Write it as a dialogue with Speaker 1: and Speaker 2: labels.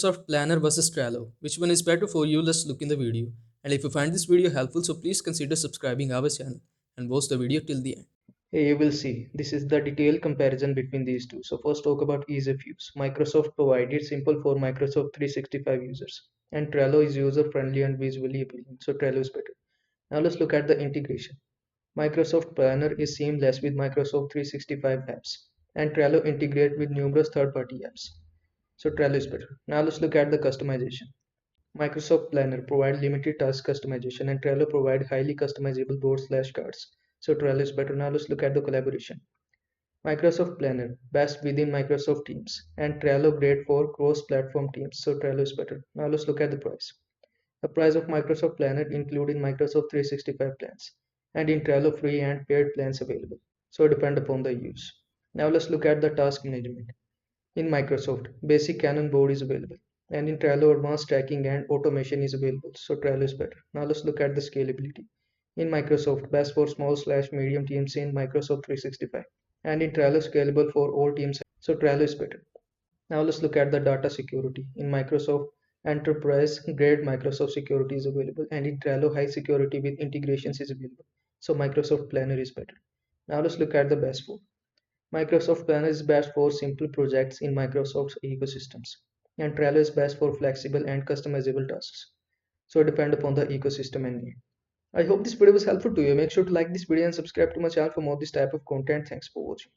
Speaker 1: Microsoft Planner versus Trello. Which one is better for you? Let's look in the video. And if you find this video helpful, so please consider subscribing our channel and watch the video till the end.
Speaker 2: Here you will see this is the detailed comparison between these two. So first talk about ease of use. Microsoft provided simple for Microsoft 365 users, and Trello is user friendly and visually appealing. So Trello is better. Now let's look at the integration. Microsoft Planner is seamless with Microsoft 365 apps, and Trello integrates with numerous third-party apps. So Trello is better. Now let's look at the customization. Microsoft Planner provides limited task customization and Trello provides highly customizable boards/cards. So Trello is better. Now let's look at the collaboration. Microsoft Planner best within Microsoft Teams and Trello great for cross-platform teams. So Trello is better. Now let's look at the price. The price of Microsoft Planner including Microsoft 365 plans and in Trello free and paid plans available. So depend upon the use. Now let's look at the task management. In Microsoft, basic Canon board is available, and in Trello, advanced tracking and automation is available. So Trello is better. Now let's look at the scalability. In Microsoft, best for small/medium teams in Microsoft 365, and in Trello, scalable for all teams. So Trello is better. Now let's look at the data security. In Microsoft Enterprise, grade Microsoft security is available, and in Trello, high security with integrations is available. So Microsoft Planner is better. Now let's look at the best for. Microsoft Planner is best for simple projects in Microsoft's ecosystems, and Trello is best for flexible and customizable tasks. So depend upon the ecosystem and need. I hope this video was helpful to you. Make sure to like this video and subscribe to my channel for more this type of content. Thanks for watching.